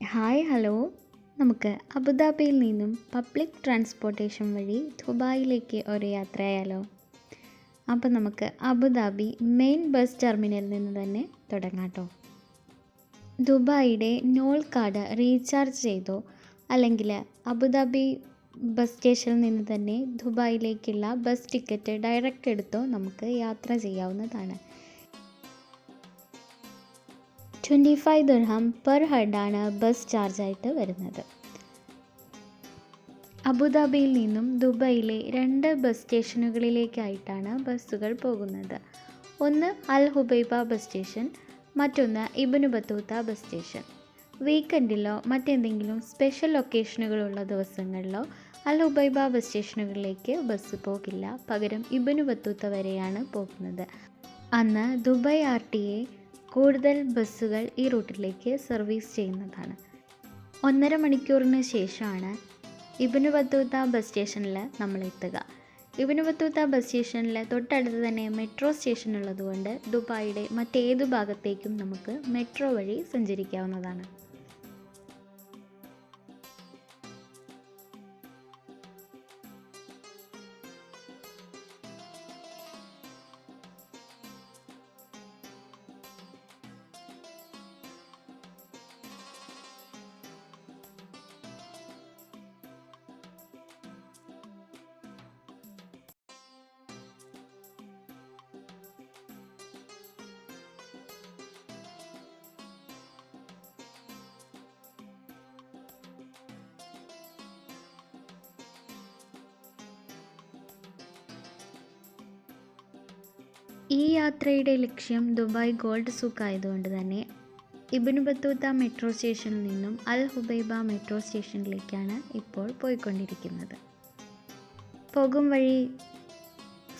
Hi hello. നമുക്ക് അബുദാബിയിൽ നിന്നും പബ്ലിക് ട്രാൻസ്പോർട്ടേഷൻ വഴി ദുബായിലേക്ക് ഒരു യാത്രയായാലോ? അപ്പോൾ നമുക്ക് അബുദാബി മെയിൻ ബസ് ടെർമിനലിൽ നിന്ന് തന്നെ തുടങ്ങാം കേട്ടോ. ദുബായിയുടെ നോൾ കാർഡ് റീചാർജ് ചെയ്തോ അല്ലെങ്കിൽ അബുദാബി ബസ് സ്റ്റേഷനിൽ നിന്ന് തന്നെ ദുബായിലേക്കുള്ള ബസ് ടിക്കറ്റ് ഡയറക്റ്റ് എടുത്തോ നമുക്ക് യാത്ര ചെയ്യാവുന്നതാണ്. 25 ദിർഹം പെർ ഹെഡാണ് ബസ് ചാർജായിട്ട് വരുന്നത്. അബുദാബിയിൽ നിന്നും ദുബായിലെ 2 ബസ് സ്റ്റേഷനുകളിലേക്കായിട്ടാണ് ബസ്സുകൾ പോകുന്നത്. ഒന്ന് അൽ ഹുബൈബ ബസ് സ്റ്റേഷൻ, മറ്റൊന്ന് ഇബ്നു ബത്തൂത്ത ബസ് സ്റ്റേഷൻ. വീക്കെൻഡിലോ മറ്റെന്തെങ്കിലും സ്പെഷ്യൽ ഒക്കേഷനുകളുള്ള ദിവസങ്ങളിലോ അൽ ഹുബൈബ ബസ് സ്റ്റേഷനുകളിലേക്ക് ബസ് പോകില്ല. പകരം ഇബ്നു ബത്തൂത്ത വരെയാണ് പോകുന്നത്. അന്ന് ദുബായ് RTA കൂടുതൽ ബസ്സുകൾ ഈ റൂട്ടിലേക്ക് സർവീസ് ചെയ്യുന്നതാണ്. 1.5 മണിക്കൂറിന് ശേഷമാണ് ഇബ്നു ബത്തൂത്ത ബസ് സ്റ്റേഷനിൽ നമ്മൾ എത്തുക. ഇബ്നു ബത്തൂത്ത ബസ് സ്റ്റേഷനിൽ തൊട്ടടുത്ത് തന്നെ മെട്രോ സ്റ്റേഷൻ ഉള്ളതുകൊണ്ട് ദുബായിയുടെ മറ്റേതു ഭാഗത്തേക്കും നമുക്ക് മെട്രോ വഴി സഞ്ചരിക്കാവുന്നതാണ്. ഈ യാത്രയുടെ ലക്ഷ്യം ദുബായ് ഗോൾഡ് സൂക്ക് ആയതുകൊണ്ട് തന്നെ ഇബ്നു ബത്തൂത്ത മെട്രോ സ്റ്റേഷനിൽ നിന്നും അൽ ഹുബൈബ മെട്രോ സ്റ്റേഷനിലേക്കാണ് ഇപ്പോൾ പോയിക്കൊണ്ടിരിക്കുന്നത്. പോകും വഴി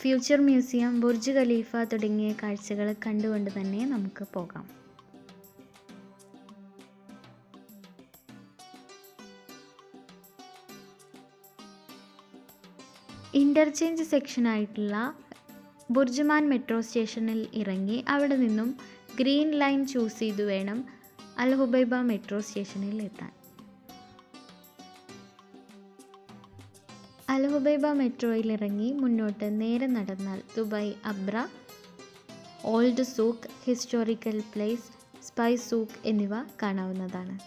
ഫ്യൂച്ചർ മ്യൂസിയം, ബുർജ് ഖലീഫ തുടങ്ങിയ കാഴ്ചകൾ കണ്ടുകൊണ്ട് തന്നെ നമുക്ക് പോകാം. ഇൻ്റർചേഞ്ച് സെക്ഷനായിട്ടുള്ള ബുർജ്മാൻ മെട്രോ സ്റ്റേഷനിൽ ഇറങ്ങി അവിടെ നിന്നും ഗ്രീൻ ലൈൻ ചൂസ് ചെയ്തു വേണം അൽ ഹുബൈബ മെട്രോ സ്റ്റേഷനിൽ എത്താൻ. അൽ ഹുബൈബ മെട്രോയിൽ ഇറങ്ങി മുന്നോട്ട് നേരെ നടന്നാൽ Dubai Abra, old souk, historical place, spice souk എന്നിവ കാണാവുന്നതാണ്.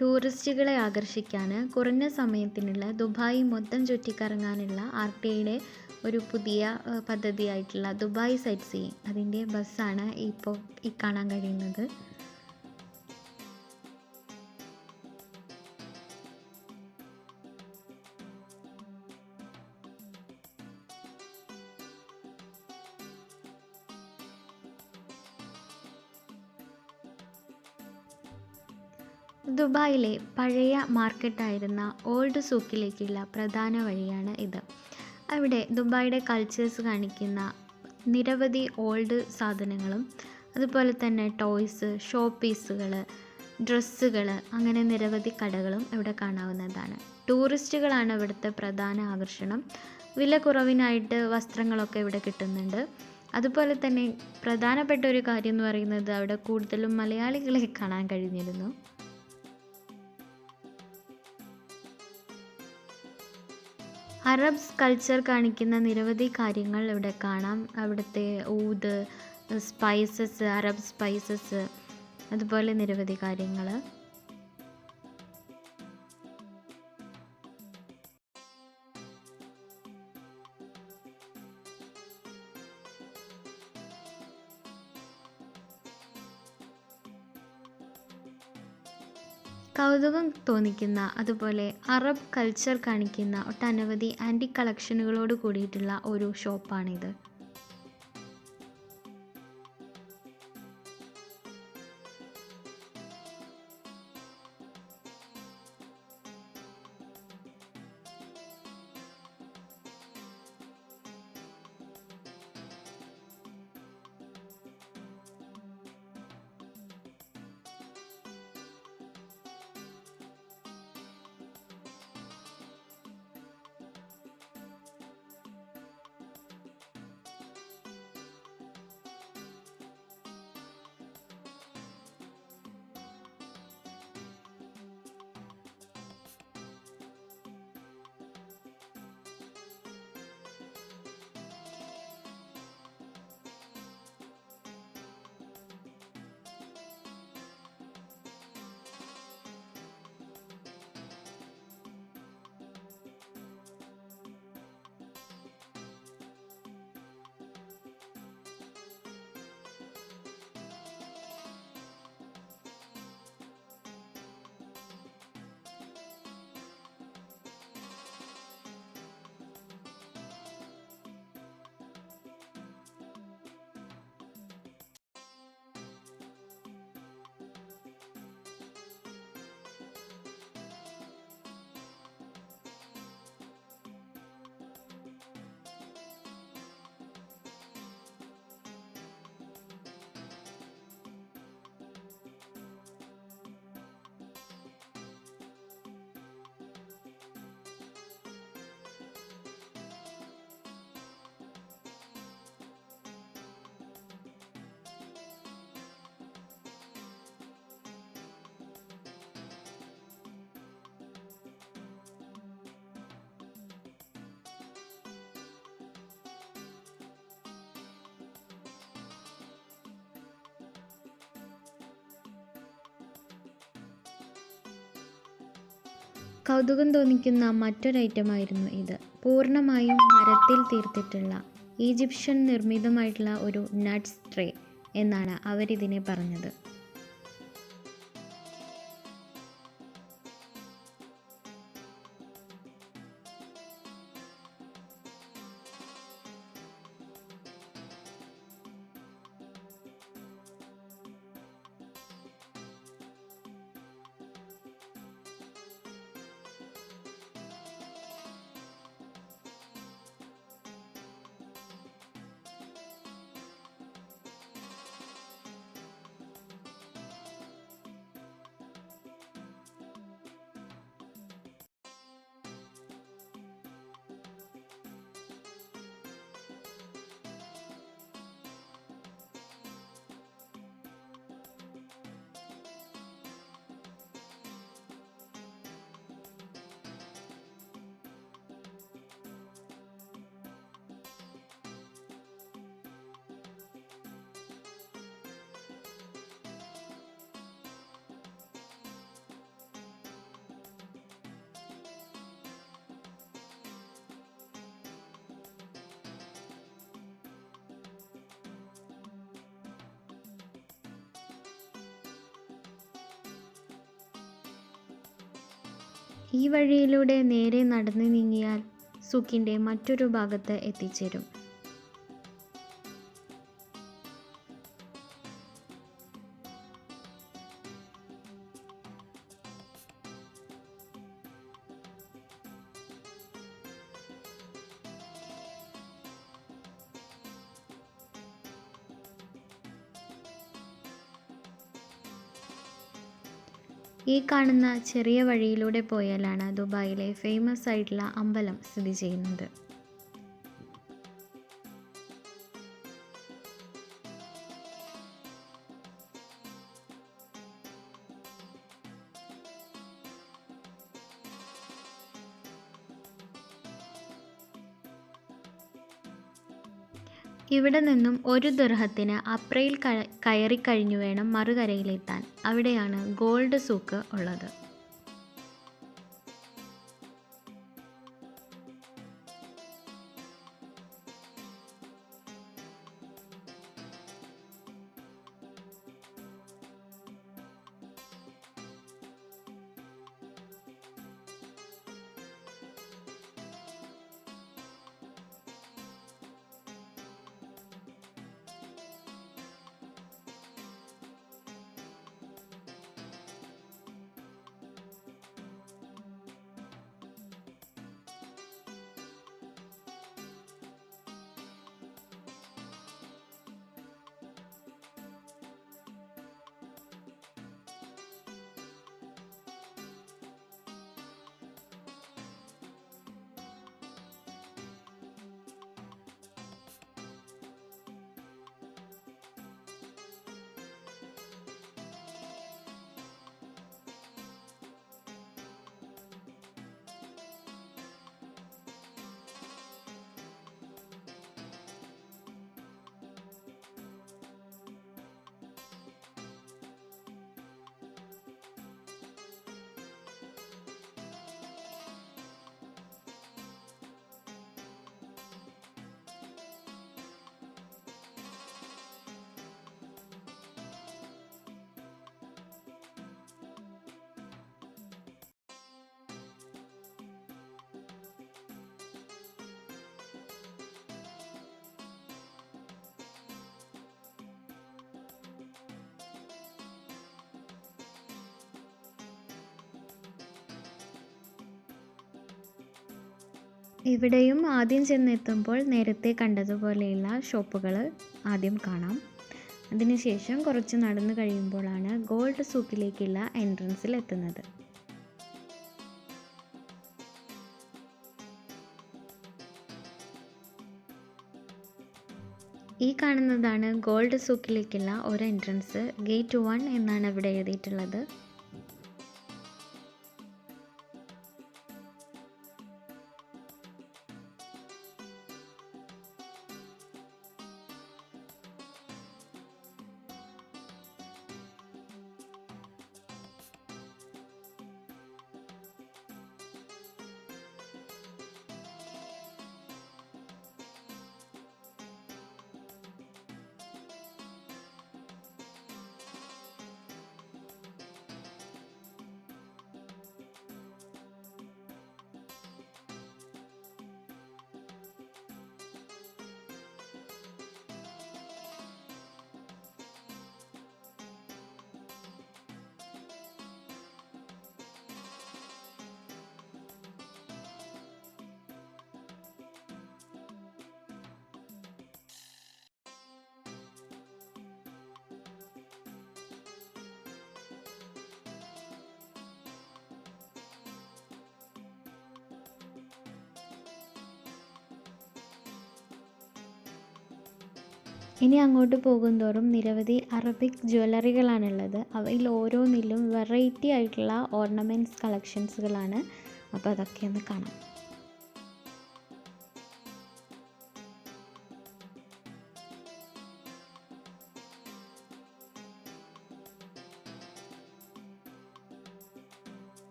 ടൂറിസ്റ്റുകളെ ആകർഷിക്കാൻ കുറഞ്ഞ സമയത്തിനുള്ള ദുബായ് മൊത്തം ചുറ്റിക്കറങ്ങാനുള്ള RTAയുടെ ഒരു പുതിയ പദ്ധതിയായിട്ടുള്ള ദുബായ് സൈറ്റ് സീയിങ്, അതിൻ്റെ ബസ്സാണ് ഇപ്പോൾ ഈ കാണാൻ കഴിയുന്നത്. ദുബായിലെ പഴയ മാർക്കറ്റായിരുന്ന ഓൾഡ് സൂക്കിലേക്കുള്ള പ്രധാന വഴിയാണ് ഇത്. അവിടെ ദുബായിയുടെ കൾച്ചേഴ്സ് കാണിക്കുന്ന നിരവധി ഓൾഡ് സാധനങ്ങളും അതുപോലെ തന്നെ ടോയ്സ്, ഷോ പീസുകൾ, ഡ്രസ്സുകൾ, അങ്ങനെ നിരവധി കടകളും ഇവിടെ കാണാവുന്നതാണ്. ടൂറിസ്റ്റുകളാണ് ഇവിടുത്തെ പ്രധാന ആകർഷണം. വില കുറവിനായിട്ട് വസ്ത്രങ്ങളൊക്കെ ഇവിടെ കിട്ടുന്നുണ്ട്. അതുപോലെ തന്നെ പ്രധാനപ്പെട്ട ഒരു കാര്യം എന്ന് പറയുന്നത് അവിടെ കൂടുതലും മലയാളികളെ കാണാൻ കഴിഞ്ഞിരുന്നു. അറബ്സ് കൾച്ചർ കാണിക്കുന്ന നിരവധി കാര്യങ്ങൾ ഇവിടെ കാണാം. അവിടുത്തെ ഊദ്, സ്പൈസസ്, അറബ് സ്പൈസസ്, അതുപോലെ നിരവധി കാര്യങ്ങൾ. കൗതുകം തോന്നിക്കുന്ന അതുപോലെ അറബ് കൾച്ചർ കാണിക്കുന്ന ഒട്ടനവധി ആൻറ്റിക് കളക്ഷനുകളോട് കൂടിയിട്ടുള്ള ഒരു ഷോപ്പാണിത്. കൗതുകം തോന്നിക്കുന്ന മറ്റൊരു ഐറ്റമായിരുന്നു ഇത്. പൂർണ്ണമായും മരത്തിൽ തീർത്തിട്ടുള്ള ഈജിപ്ഷ്യൻ നിർമ്മിതമായിട്ടുള്ള ഒരു നട്ട്സ് ട്രേ എന്നാണ് അവരിതിനെ പറഞ്ഞത്. ഈ വഴിയിലൂടെ നേരെ നടന്നു നീങ്ങിയാൽ സൂക്കിൻ്റെ മറ്റൊരു ഭാഗത്ത് എത്തിച്ചേരും. ഈ കാണുന്ന ചെറിയ വഴിയിലൂടെ പോയാലാണ് ദുബായിലെ ഫേമസ് ആയിട്ടുള്ള അമ്പലം സ്ഥിതി ചെയ്യുന്നത്. ഇവിടെ നിന്നും 1 ദിർഹത്തിന് അപ്രയിൽ കയറിക്കഴിഞ്ഞു വേണം മറുകരയിലെത്താൻ. അവിടെയാണ് ഗോൾഡ് സൂക്ക് ഉള്ളത്. ഇവിടെയും ആദ്യം ചെന്നെത്തുമ്പോൾ നേരത്തെ കണ്ടതുപോലെയുള്ള ഷോപ്പുകൾ ആദ്യം കാണാം. അതിനുശേഷം കുറച്ച് നടന്നു കഴിയുമ്പോഴാണ് ഗോൾഡ് സൂക്കിലേക്കുള്ള എൻട്രൻസിൽ എത്തുന്നത്. ഈ കാണുന്നതാണ് ഗോൾഡ് സൂക്കിലേക്കുള്ള ഒരു എൻട്രൻസ്. ഗേറ്റ് 1 എന്നാണ് ഇവിടെ എഴുതിയിട്ടുള്ളത്. ഇനി അങ്ങോട്ട് പോകുന്തോറും നിരവധി അറബിക് ജ്വല്ലറികളാണുള്ളത്. അവയിൽ ഓരോന്നിലും വെറൈറ്റി ആയിട്ടുള്ള ഓർണമെൻറ്റ്സ് കളക്ഷൻസുകളാണ്. അപ്പോൾ അതൊക്കെ ഒന്ന് കാണാം.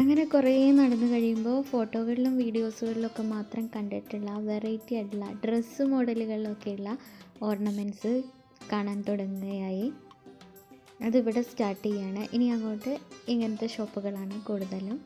അങ്ങനെ കുറേ നടന്നു കഴിയുമ്പോൾ ഫോട്ടോകളിലും വീഡിയോസുകളിലൊക്കെ മാത്രം കണ്ടിട്ടുള്ള വെറൈറ്റി ആയിട്ടുള്ള ഡ്രസ്സ് മോഡലുകളിലൊക്കെയുള്ള ഓർണമെൻറ്റ്സ് കാണാൻ തുടങ്ങുകയായി. അതിവിടെ സ്റ്റാർട്ട് ചെയ്യാണ്. ഇനി അങ്ങോട്ട് ഇങ്ങനത്തെ ഷോപ്പുകളാണ് കൂടുതലും.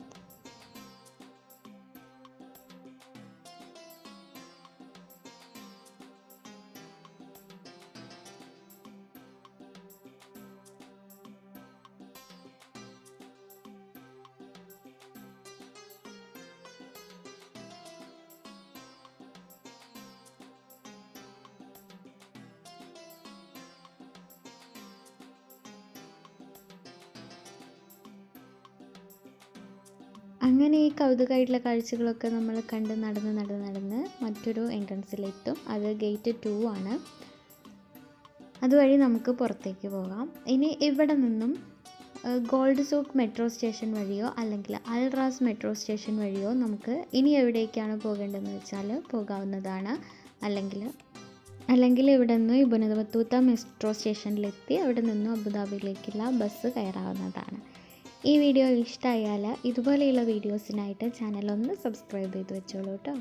അങ്ങനെ ഈ കൗതുകമായിട്ടുള്ള കാഴ്ചകളൊക്കെ നമ്മൾ കണ്ട് നടന്ന് മറ്റൊരു എൻട്രൻസിലെത്തും. അത് ഗേറ്റ് 2 ആണ്. അതുവഴി നമുക്ക് പുറത്തേക്ക് പോകാം. ഇനി ഇവിടെ നിന്നും ഗോൾഡ് സൂക്ക് മെട്രോ സ്റ്റേഷൻ വഴിയോ അല്ലെങ്കിൽ അൽ റാസ് മെട്രോ സ്റ്റേഷൻ വഴിയോ നമുക്ക് ഇനി എവിടേക്കാണ് പോകേണ്ടതെന്ന് വെച്ചാൽ പോകാവുന്നതാണ്. അല്ലെങ്കിൽ ഇവിടെ നിന്ന് ഇബ്നു ബത്തൂത്ത മെട്രോ സ്റ്റേഷനിലെത്തി അവിടെ നിന്നും അബുദാബിയിലേക്കുള്ള ബസ് കയറാവുന്നതാണ്. ഈ വീഡിയോ ഇഷ്ടമായാൽ ഇതുപോലെയുള്ള വീഡിയോസിനായിട്ട് ചാനൽ ഒന്ന് സബ്സ്ക്രൈബ് ചെയ്ത് വെച്ചോളൂ കേട്ടോ.